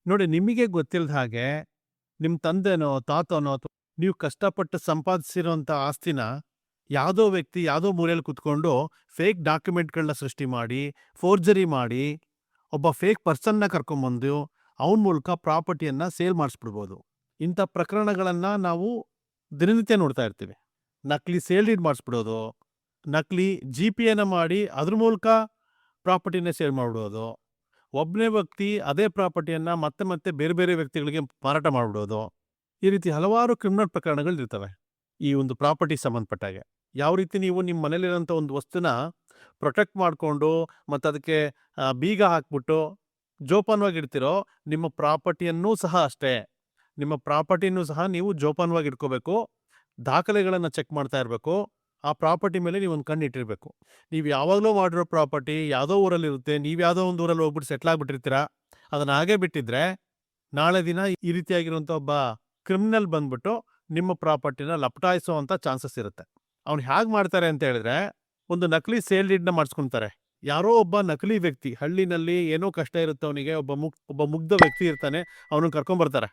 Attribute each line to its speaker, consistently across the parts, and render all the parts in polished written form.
Speaker 1: ನೋಡಿ, ನಿಮಗೆ ಗೊತ್ತಿಲ್ಲದ ಹಾಗೆ ನಿಮ್ಮ ತಂದೆನೋ, ತಾತನೋ ಅಥವಾ ನೀವು ಕಷ್ಟಪಟ್ಟು ಸಂಪಾದಿಸಿರೋಂಥ ಆಸ್ತಿನ ಯಾವುದೋ ವ್ಯಕ್ತಿ ಯಾವುದೋ ಮೂಲೆಯಲ್ಲಿ ಕುತ್ಕೊಂಡು ಫೇಕ್ ಡಾಕ್ಯುಮೆಂಟ್ಗಳನ್ನ ಸೃಷ್ಟಿ ಮಾಡಿ, ಫೋರ್ಜರಿ ಮಾಡಿ, ಒಬ್ಬ ಫೇಕ್ ಪರ್ಸನ್ನ ಕರ್ಕೊಂಬಂದು ಅವನ ಮೂಲಕ ಪ್ರಾಪರ್ಟಿಯನ್ನ ಸೇಲ್ ಮಾಡಿಸ್ಬಿಡ್ಬೋದು. ಇಂಥ ಪ್ರಕರಣಗಳನ್ನ ನಾವು ದಿನನಿತ್ಯ ನೋಡ್ತಾ ಇರ್ತೀವಿ. ನಕಲಿ ಸೇಲ್ ಡೀಡ್ ಮಾಡಿಸ್ಬಿಡೋದು, ನಕಲಿ GPAನ ಮಾಡಿ ಅದ್ರ ಮೂಲಕ ಪ್ರಾಪರ್ಟಿನ ಸೇಲ್ ಮಾಡ್ಬಿಡೋದು, ಒಬ್ಬನೇ ವ್ಯಕ್ತಿ ಅದೇ ಪ್ರಾಪರ್ಟಿಯನ್ನ ಮತ್ತೆ ಮತ್ತೆ ಬೇರೆ ಬೇರೆ ವ್ಯಕ್ತಿಗಳಿಗೆ ಮಾರಾಟ ಮಾಡ್ಬಿಡೋದು. ಈ ರೀತಿ ಹಲವಾರು ಕ್ರಿಮಿನಲ್ ಪ್ರಕರಣಗಳಿರ್ತವೆ ಈ ಒಂದು ಪ್ರಾಪರ್ಟಿ ಸಂಬಂಧಪಟ್ಟಾಗೆ. ಯಾವ ರೀತಿ ನೀವು ನಿಮ್ಮ ಮನೇಲಿರೋಂಥ ಒಂದು ವಸ್ತುನ ಪ್ರೊಟೆಕ್ಟ್ ಮಾಡಿಕೊಂಡು ಮತ್ತು ಅದಕ್ಕೆ ಬೀಗ ಹಾಕ್ಬಿಟ್ಟು ಜೋಪಾನವಾಗಿ ಇಡ್ತಿರೋ, ನಿಮ್ಮ ಪ್ರಾಪರ್ಟಿಯನ್ನೂ ಸಹ ಅಷ್ಟೇ. ನಿಮ್ಮ ಪ್ರಾಪರ್ಟಿನೂ ಸಹ ನೀವು ಜೋಪಾನವಾಗಿ ಇಟ್ಕೋಬೇಕು. ದಾಖಲೆಗಳನ್ನು ಚೆಕ್ ಮಾಡ್ತಾ ಇರಬೇಕು. ಆ ಪ್ರಾಪರ್ಟಿ ಮೇಲೆ ನೀವು ಒಂದು ಕಣ್ಣು ಇಟ್ಟಿರಬೇಕು. ನೀವು ಯಾವಾಗಲೂ ಮಾಡಿರೋ ಪ್ರಾಪರ್ಟಿ ಯಾವುದೋ ಊರಲ್ಲಿರುತ್ತೆ, ನೀವು ಯಾವುದೋ ಒಂದು ಊರಲ್ಲಿ ಹೋಗ್ಬಿಟ್ಟು ಸೆಟ್ಲ್ ಆಗಿಬಿಟ್ಟಿರ್ತೀರ. ಅದನ್ನು ಹಾಗೆ ಬಿಟ್ಟಿದ್ರೆ ನಾಳೆ ದಿನ ಈ ರೀತಿಯಾಗಿರುವಂಥ ಒಬ್ಬ ಕ್ರಿಮಿನಲ್ ಬಂದ್ಬಿಟ್ಟು ನಿಮ್ಮ ಪ್ರಾಪರ್ಟಿನ ಲಪಟಾಯಿಸುವಂಥ ಚಾನ್ಸಸ್ ಇರುತ್ತೆ. ಅವ್ನು ಹೇಗೆ ಮಾಡ್ತಾರೆ ಅಂತ ಹೇಳಿದ್ರೆ, ಒಂದು ನಕಲಿ ಸೇಲ್ ಡೀಡ್ನ ಮಾಡಿಸ್ಕೊತಾರೆ. ಯಾರೋ ಒಬ್ಬ ನಕಲಿ ವ್ಯಕ್ತಿ, ಹಳ್ಳಿನಲ್ಲಿ ಏನೋ ಕಷ್ಟ ಇರುತ್ತೆ ಅವನಿಗೆ, ಒಬ್ಬ ಮುಗ್ಧ ವ್ಯಕ್ತಿ ಇರ್ತಾನೆ, ಅವನು ಕರ್ಕೊಂಬರ್ತಾರೆ.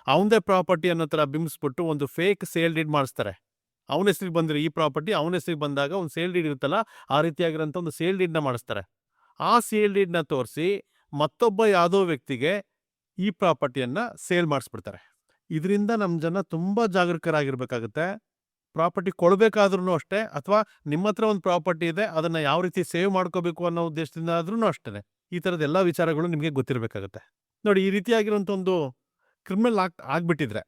Speaker 1: ಅವನದೇ ಪ್ರಾಪರ್ಟಿ ಅನ್ನೋ ಥರ ಬಿಂಬಿಸ್ಬಿಟ್ಟು ಒಂದು ಫೇಕ್ ಸೇಲ್ ಡೀಡ್ ಮಾಡಿಸ್ತಾರೆ. ಅವನ ಹೆಸರಿಗೆ ಬಂದಿರೋ ಈ ಪ್ರಾಪರ್ಟಿ ಅವನ ಹೆಸರಿಗೆ ಬಂದಾಗ ಒಂದು ಸೇಲ್ ಡೀಡ್ ಇರುತ್ತಲ್ಲ, ಆ ರೀತಿಯಾಗಿರೋಂಥ ಒಂದು ಸೇಲ್ ಡೀಡ್ನ ಮಾಡಿಸ್ತಾರೆ. ಆ ಸೇಲ್ ಡೀಡ್ನ ತೋರಿಸಿ ಮತ್ತೊಬ್ಬ ಯಾವುದೋ ವ್ಯಕ್ತಿಗೆ ಈ ಪ್ರಾಪರ್ಟಿಯನ್ನ ಸೇಲ್ ಮಾಡಿಸ್ಬಿಡ್ತಾರೆ. ಇದರಿಂದ ನಮ್ಮ ಜನ ತುಂಬ ಜಾಗರೂಕರಾಗಿರ್ಬೇಕಾಗುತ್ತೆ. ಪ್ರಾಪರ್ಟಿ ಕೊಡಬೇಕಾದ್ರೂ ಅಷ್ಟೇ, ಅಥವಾ ನಿಮ್ಮ ಹತ್ರ ಒಂದು ಪ್ರಾಪರ್ಟಿ ಇದೆ, ಅದನ್ನು ಯಾವ ರೀತಿ ಸೇವ್ ಮಾಡ್ಕೋಬೇಕು ಅನ್ನೋ ಉದ್ದೇಶದಿಂದ ಆದ್ರೂ ಅಷ್ಟೇ. ಈ ಥರದ ಎಲ್ಲ ವಿಚಾರಗಳು ನಿಮಗೆ ಗೊತ್ತಿರಬೇಕಾಗುತ್ತೆ. ನೋಡಿ, ಈ ರೀತಿಯಾಗಿರೋಂಥ ಒಂದು ಕ್ರಿಮಿನಲ್ ಆಕ್ಟ್ ಆಗಿಬಿಟ್ಟಿದ್ರೆ,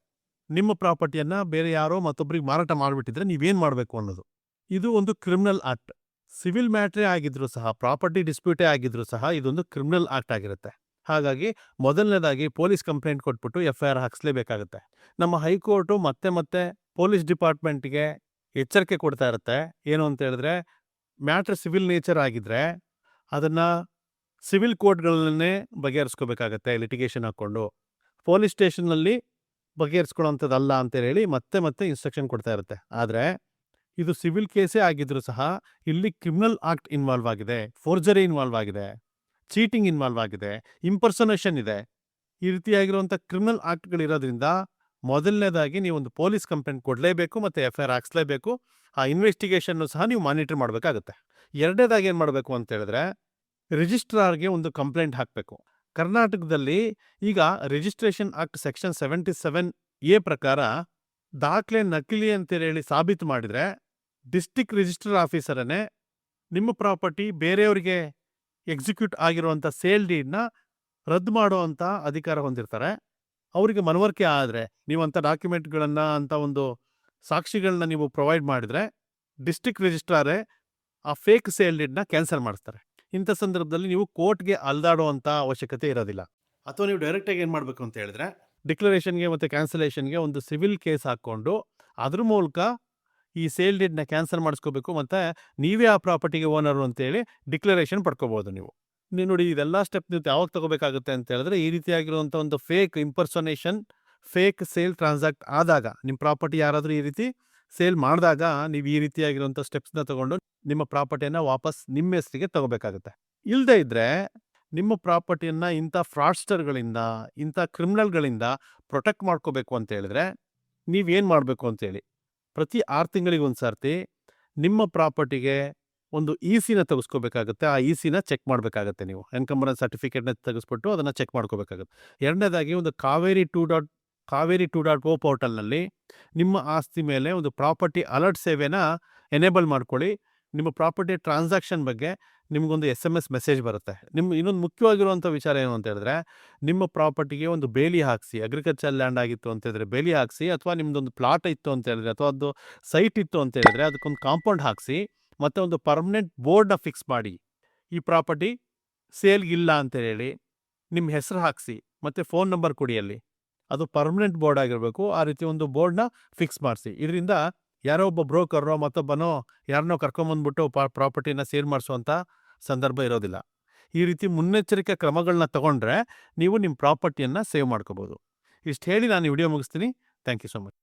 Speaker 1: ನಿಮ್ಮ ಪ್ರಾಪರ್ಟಿಯನ್ನ ಬೇರೆ ಯಾರೋ ಮತ್ತೊಬ್ಬರಿಗೆ ಮಾರಾಟ ಮಾಡಿಬಿಟ್ಟಿದ್ರೆ ನೀವೇನು ಮಾಡಬೇಕು ಅನ್ನೋದು. ಇದು ಒಂದು ಕ್ರಿಮಿನಲ್ ಆಕ್ಟ್. ಸಿವಿಲ್ ಮ್ಯಾಟ್ರೇ ಆಗಿದ್ರು ಸಹ, ಪ್ರಾಪರ್ಟಿ ಡಿಸ್ಪ್ಯೂಟೇ ಆಗಿದ್ರು ಸಹ ಇದೊಂದು ಕ್ರಿಮಿನಲ್ ಆಕ್ಟ್ ಆಗಿರುತ್ತೆ. ಹಾಗಾಗಿ ಮೊದಲನೇದಾಗಿ ಪೊಲೀಸ್ ಕಂಪ್ಲೇಂಟ್ ಕೊಟ್ಬಿಟ್ಟು FIR ಹಾಕಿಸ್ಲೇಬೇಕಾಗುತ್ತೆ. ನಮ್ಮ ಹೈಕೋರ್ಟು ಮತ್ತೆ ಮತ್ತೆ ಪೊಲೀಸ್ ಡಿಪಾರ್ಟ್ಮೆಂಟ್ಗೆ ಎಚ್ಚರಿಕೆ ಕೊಡ್ತಾ ಇರುತ್ತೆ. ಏನು ಅಂತ ಹೇಳಿದ್ರೆ, ಮ್ಯಾಟ್ರ್ ಸಿವಿಲ್ ನೇಚರ್ ಆಗಿದ್ರೆ ಅದನ್ನು ಸಿವಿಲ್ ಕೋರ್ಟ್ಗಳನ್ನೇ ಬಗೆಹರಿಸ್ಕೋಬೇಕಾಗತ್ತೆ. ಲಿಟಿಗೇಷನ್ ಹಾಕ್ಕೊಂಡು ಪೊಲೀಸ್ ಸ್ಟೇಷನ್ನಲ್ಲಿ ಬಗೆಹರಿಸ್ಕೊಳ್ಳೋಂಥದ್ದಲ್ಲ ಅಂತ ಹೇಳಿ ಮತ್ತೆ ಮತ್ತೆ ಇನ್ಸ್ಟ್ರಕ್ಷನ್ ಕೊಡ್ತಾ ಇರುತ್ತೆ. ಆದರೆ ಇದು ಸಿವಿಲ್ ಕೇಸೇ ಆಗಿದ್ರು ಸಹ ಇಲ್ಲಿ ಕ್ರಿಮಿನಲ್ ಆಕ್ಟ್ ಇನ್ವಾಲ್ವ್ ಆಗಿದೆ, ಫೋರ್ಜರಿ ಇನ್ವಾಲ್ವ್ ಆಗಿದೆ, ಚೀಟಿಂಗ್ ಇನ್ವಾಲ್ವ್ ಆಗಿದೆ, ಇಂಪರ್ಸನೇಷನ್ ಇದೆ. ಈ ರೀತಿಯಾಗಿರುವಂಥ ಕ್ರಿಮಿನಲ್ ಆಕ್ಟ್ಗಳಿರೋದ್ರಿಂದ ಮೊದಲನೇದಾಗಿ ನೀವು ಒಂದು ಪೊಲೀಸ್ ಕಂಪ್ಲೇಂಟ್ ಕೊಡಲೇಬೇಕು ಮತ್ತು FIR ಹಾಕ್ಸ್ಲೇಬೇಕು. ಆ ಇನ್ವೆಸ್ಟಿಗೇಷನ್ನು ಸಹ ನೀವು ಮಾನಿಟರ್ ಮಾಡಬೇಕಾಗುತ್ತೆ. ಎರಡನೇದಾಗಿ ಏನು ಮಾಡಬೇಕು ಅಂತ ಹೇಳಿದ್ರೆ, ರಿಜಿಸ್ಟ್ರಾರ್ಗೆ ಒಂದು ಕಂಪ್ಲೇಂಟ್ ಹಾಕಬೇಕು. ಕರ್ನಾಟಕದಲ್ಲಿ ಈಗ ರಿಜಿಸ್ಟ್ರೇಷನ್ ಆಕ್ಟ್ ಸೆಕ್ಷನ್ 77A ಪ್ರಕಾರ ದಾಖಲೆ ನಕಲಿ ಅಂತೇಳಿ ಸಾಬೀತು ಮಾಡಿದರೆ ಡಿಸ್ಟ್ರಿಕ್ಟ್ ರಿಜಿಸ್ಟರ್ ಆಫೀಸರನ್ನೇ ನಿಮ್ಮ ಪ್ರಾಪರ್ಟಿ ಬೇರೆಯವರಿಗೆ ಎಕ್ಸಿಕ್ಯೂಟ್ ಆಗಿರುವಂಥ ಸೇಲ್ ಡೀಡ್ನ ರದ್ದು ಮಾಡುವಂಥ ಅಧಿಕಾರ ಹೊಂದಿರ್ತಾರೆ. ಅವರಿಗೆ ಮನವರಿಕೆ ಆದರೆ, ನೀವಂಥ ಡಾಕ್ಯುಮೆಂಟ್ಗಳನ್ನು ಅಂಥ ಒಂದು ಸಾಕ್ಷಿಗಳನ್ನ ನೀವು ಪ್ರೊವೈಡ್ ಮಾಡಿದರೆ ಡಿಸ್ಟ್ರಿಕ್ಟ್ ರಿಜಿಸ್ಟ್ರಾರೇ ಆ ಫೇಕ್ ಸೇಲ್ ಡೀಡ್ನ ಕ್ಯಾನ್ಸಲ್ ಮಾಡಿಸ್ತಾರೆ. ಇಂಥ ಸಂದರ್ಭದಲ್ಲಿ ನೀವು ಕೋರ್ಟ್ಗೆ ಅಲ್ದಾಡುವಂಥ ಅವಶ್ಯಕತೆ ಇರೋದಿಲ್ಲ. ಅಥವಾ ನೀವು ಡೈರೆಕ್ಟಾಗಿ ಏನು ಮಾಡಬೇಕು ಅಂತ ಹೇಳಿದ್ರೆ, ಡಿಕ್ಲರೇಷನ್ಗೆ ಮತ್ತು ಕ್ಯಾನ್ಸಲೇಷನ್ಗೆ ಒಂದು ಸಿವಿಲ್ ಕೇಸ್ ಹಾಕ್ಕೊಂಡು ಅದ್ರ ಮೂಲಕ ಈ ಸೇಲ್ ಡೀಡ್ನ ಕ್ಯಾನ್ಸಲ್ ಮಾಡಿಸ್ಕೋಬೇಕು ಮತ್ತು ನೀವೇ ಆ ಪ್ರಾಪರ್ಟಿಗೆ ಓನರು ಅಂತೇಳಿ ಡಿಕ್ಲರೇಷನ್ ಪಡ್ಕೋಬೋದು. ನೀವು ನೋಡಿ, ಇದೆಲ್ಲ ಸ್ಟೆಪ್ ನೀವು ಯಾವಾಗ ತಗೋಬೇಕಾಗುತ್ತೆ ಅಂತ ಹೇಳಿದ್ರೆ, ಈ ರೀತಿಯಾಗಿರುವಂಥ ಒಂದು fake impersonation, fake sale transact ಆದಾಗ, ನಿಮ್ಮ ಪ್ರಾಪರ್ಟಿ ಯಾರಾದರೂ ಈ ರೀತಿ ಸೇಲ್ ಮಾಡಿದಾಗ ನೀವು ಈ ರೀತಿಯಾಗಿರುವಂಥ ಸ್ಟೆಪ್ಸ್ನ ತಗೊಂಡು ನಿಮ್ಮ ಪ್ರಾಪರ್ಟಿಯನ್ನು ವಾಪಸ್ ನಿಮ್ಮ ಹೆಸರಿಗೆ ತಗೋಬೇಕಾಗುತ್ತೆ. ಇಲ್ಲದೇ ಇದ್ದರೆ ನಿಮ್ಮ ಪ್ರಾಪರ್ಟಿಯನ್ನು ಇಂಥ ಫ್ರಾಡ್ಸ್ಟರ್ಗಳಿಂದ, ಇಂಥ ಕ್ರಿಮಿನಲ್ಗಳಿಂದ ಪ್ರೊಟೆಕ್ಟ್ ಮಾಡ್ಕೋಬೇಕು ಅಂತ ಹೇಳಿದ್ರೆ ನೀವೇನು ಮಾಡಬೇಕು ಅಂತೇಳಿ, ಪ್ರತಿ 6 ತಿಂಗಳಿಗೆ ಒಂದು ಸರ್ತಿ ನಿಮ್ಮ ಪ್ರಾಪರ್ಟಿಗೆ ಒಂದು ECನ ತೆಗೆಸ್ಕೋಬೇಕಾಗುತ್ತೆ. ಆ ECನ ಚೆಕ್ ಮಾಡಬೇಕಾಗತ್ತೆ. ನೀವು ಎನ್ಕಂಬರೆನ್ಸ್ ಸರ್ಟಿಫಿಕೇಟ್ನ ತೆಗೆಸ್ಬಿಟ್ಟು ಅದನ್ನು ಚೆಕ್ ಮಾಡ್ಕೋಬೇಕಾಗುತ್ತೆ. ಎರಡನೇದಾಗಿ ಒಂದು ಕಾವೇರಿ 2.0 ಪೋರ್ಟಲ್ನಲ್ಲಿ ನಿಮ್ಮ ಆಸ್ತಿ ಮೇಲೆ ಒಂದು ಪ್ರಾಪರ್ಟಿ ಅಲರ್ಟ್ ಸೇವೆನ ಎನೇಬಲ್ ಮಾಡ್ಕೊಳ್ಳಿ. ನಿಮ್ಮ ಪ್ರಾಪರ್ಟಿ ಟ್ರಾನ್ಸಾಕ್ಷನ್ ಬಗ್ಗೆ ನಿಮಗೊಂದು SMS ಮೆಸೇಜ್ ಬರುತ್ತೆ. ಇನ್ನೊಂದು ಮುಖ್ಯವಾಗಿರುವಂಥ ವಿಚಾರ ಏನು ಅಂತ ಹೇಳಿದ್ರೆ, ನಿಮ್ಮ ಪ್ರಾಪರ್ಟಿಗೆ ಒಂದು ಬೇಲಿ ಹಾಕಿಸಿ. ಅಗ್ರಿಕಲ್ಚರ್ ಲ್ಯಾಂಡ್ ಆಗಿತ್ತು ಅಂತ ಹೇಳಿದ್ರೆ ಬೇಲಿ ಹಾಕಿಸಿ, ಅಥವಾ ನಿಮ್ಮದೊಂದು ಪ್ಲಾಟ್ ಇತ್ತು ಅಂತ ಹೇಳಿದ್ರೆ, ಅಥವಾ ಅದು ಸೈಟ್ ಇತ್ತು ಅಂತ ಹೇಳಿದ್ರೆ ಅದಕ್ಕೊಂದು ಕಾಂಪೌಂಡ್ ಹಾಕಿಸಿ, ಮತ್ತು ಒಂದು ಪರ್ಮನೆಂಟ್ ಬೋರ್ಡ್ನ ಫಿಕ್ಸ್ ಮಾಡಿ. ಈ ಪ್ರಾಪರ್ಟಿ ಸೇಲ್ಗಿಲ್ಲ ಅಂತ ಹೇಳಿ ನಿಮ್ಮ ಹೆಸರು ಹಾಕಿಸಿ ಮತ್ತು ಫೋನ್ ನಂಬರ್ ಕೊಡಿ. ಅಲ್ಲಿ ಅದು ಪರ್ಮನೆಂಟ್ ಬೋರ್ಡ್ ಆಗಿರಬೇಕು. ಆ ರೀತಿ ಒಂದು ಬೋರ್ಡ್ನ ಫಿಕ್ಸ್ ಮಾಡಿಸಿ. ಇದರಿಂದ ಯಾರೋ ಒಬ್ಬ ಬ್ರೋಕರೋ ಮತ್ತೊಬ್ಬನೋ ಯಾರನ್ನೋ ಕರ್ಕೊಂಬಂದ್ಬಿಟ್ಟು ಪ್ರಾಪರ್ಟಿನ ಸೇಲ್ ಮಾಡಿಸುವಂಥ ಸಂದರ್ಭ ಇರೋದಿಲ್ಲ. ಈ ರೀತಿ ಮುನ್ನೆಚ್ಚರಿಕೆ ಕ್ರಮಗಳನ್ನ ತಗೊಂಡ್ರೆ ನೀವು ನಿಮ್ಮ ಪ್ರಾಪರ್ಟಿಯನ್ನು ಸೇವ್ ಮಾಡ್ಕೋಬೋದು. ಇಷ್ಟು ಹೇಳಿ ನಾನು ಈ ವಿಡಿಯೋ ಮುಗಿಸ್ತೀನಿ. Thank you so much.